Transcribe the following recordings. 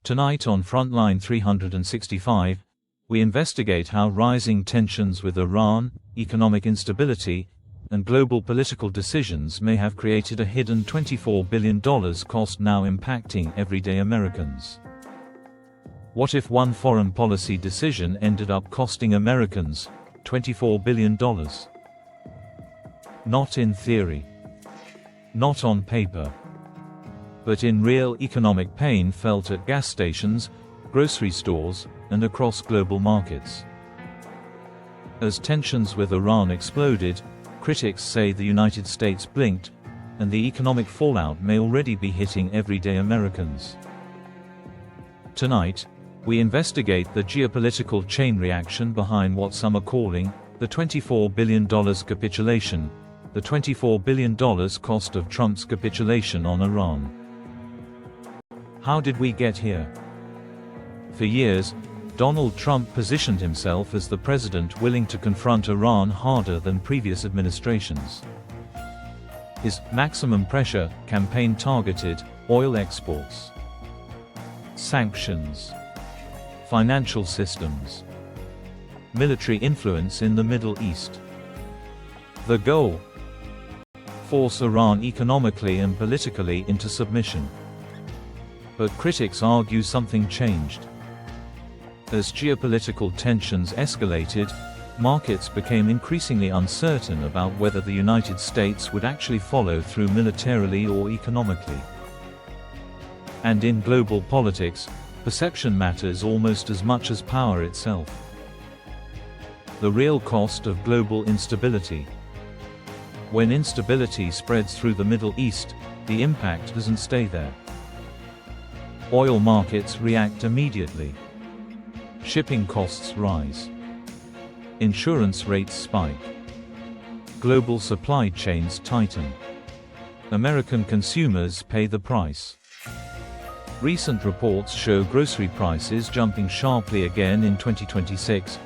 Tonight on Frontline 365, we investigate how rising tensions with Iran, economic instability, and global political decisions may have created a hidden $24 billion cost now impacting everyday Americans. What if one foreign policy decision ended up costing Americans $24 billion? Not in theory. Not on paper. But in real economic pain felt at gas stations, grocery stores, and across global markets. As tensions with Iran exploded, critics say the United States blinked, and the economic fallout may already be hitting everyday Americans. Tonight, we investigate the geopolitical chain reaction behind what some are calling the $24 billion capitulation, the $24 billion cost of Trump's capitulation on Iran. How did we get here? For years, Donald Trump positioned himself as the president willing to confront Iran harder than previous administrations. His maximum pressure campaign targeted oil exports, sanctions, financial systems, military influence in the Middle East. The goal? Force Iran economically and politically into submission. But critics argue something changed. As geopolitical tensions escalated, markets became increasingly uncertain about whether the United States would actually follow through militarily or economically. And in global politics, perception matters almost as much as power itself. The real cost of global instability. When instability spreads through the Middle East, the impact doesn't stay there. Oil markets react immediately. Shipping costs rise. Insurance rates spike. Global supply chains tighten. American consumers pay the price. Recent reports show grocery prices jumping sharply again in 2026,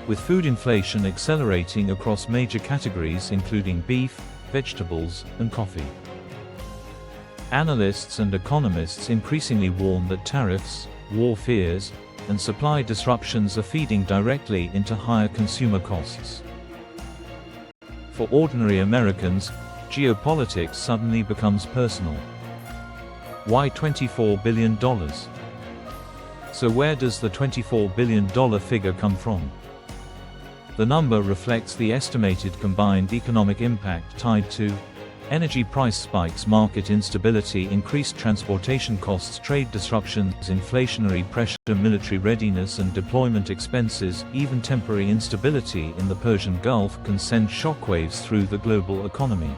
with food inflation accelerating across major categories including beef, vegetables, and coffee. Analysts and economists increasingly warn that tariffs, war fears, and supply disruptions are feeding directly into higher consumer costs. For ordinary Americans, geopolitics suddenly becomes personal. Why $24 billion? So where does the $24 billion figure come from? The number reflects the estimated combined economic impact tied to energy price spikes, market instability, increased transportation costs, trade disruptions, inflationary pressure, military readiness and deployment expenses. Even temporary instability in the Persian Gulf can send shockwaves through the global economy.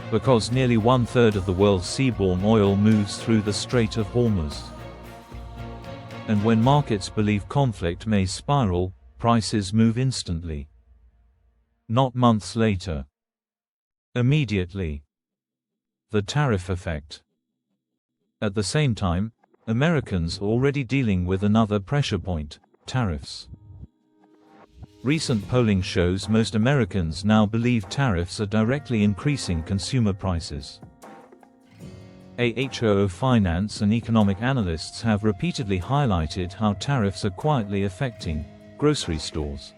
Because nearly one-third of the world's seaborne oil moves through the Strait of Hormuz. And when markets believe conflict may spiral, prices move instantly. Not months later. Immediately. The tariff effect. At the same time, Americans are already dealing with another pressure point: tariffs. Recent polling shows most Americans now believe tariffs are directly increasing consumer prices. AHO finance and economic analysts have repeatedly highlighted how tariffs are quietly affecting grocery stores,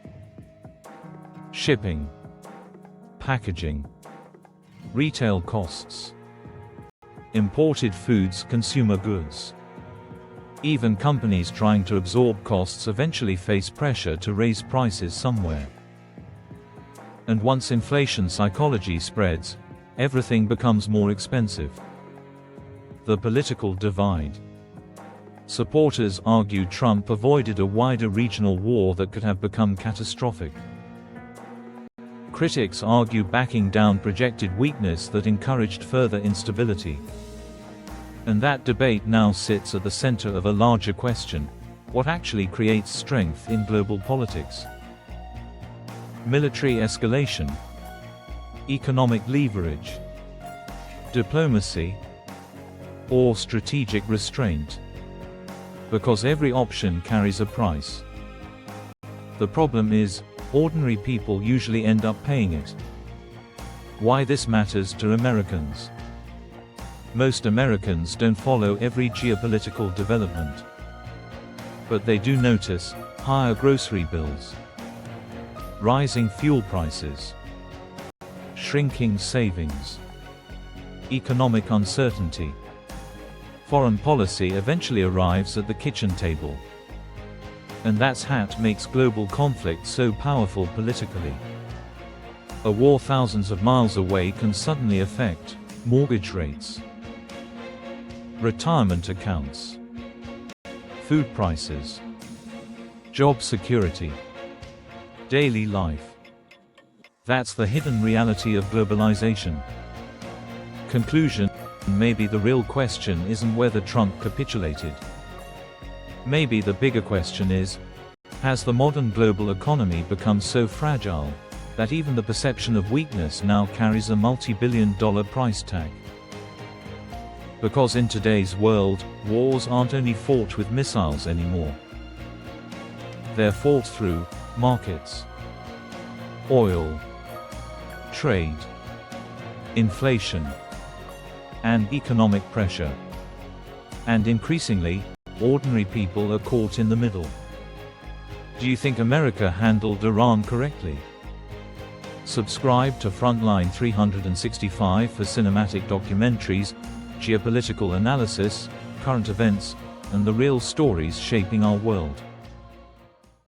shipping, packaging, retail costs, imported foods, consumer goods. Even companies trying to absorb costs eventually face pressure to raise prices somewhere. And once inflation psychology spreads, everything becomes more expensive. The political divide. Supporters argue Trump avoided a wider regional war that could have become catastrophic. Critics argue backing down projected weakness that encouraged further instability. And that debate now sits at the center of a larger question: what actually creates strength in global politics? Military escalation, economic leverage, diplomacy, or strategic restraint? Because every option carries a price. The problem is, ordinary people usually end up paying it. Why this matters to Americans. Most Americans don't follow every geopolitical development. But they do notice higher grocery bills, rising fuel prices, shrinking savings, economic uncertainty. Foreign policy eventually arrives at the kitchen table. And that's what makes global conflict so powerful politically. A war thousands of miles away can suddenly affect mortgage rates, retirement accounts, food prices, job security, daily life. That's the hidden reality of globalization. Conclusion: maybe the real question isn't whether Trump capitulated. Maybe the bigger question is, has the modern global economy become so fragile that even the perception of weakness now carries a multi-billion-dollar price tag? Because in today's world, wars aren't only fought with missiles anymore. They're fought through markets, oil, trade, inflation, and economic pressure. And increasingly, ordinary people are caught in the middle. Do you think America handled Iran correctly? Subscribe to Frontline 365 for cinematic documentaries, geopolitical analysis, current events, and the real stories shaping our world.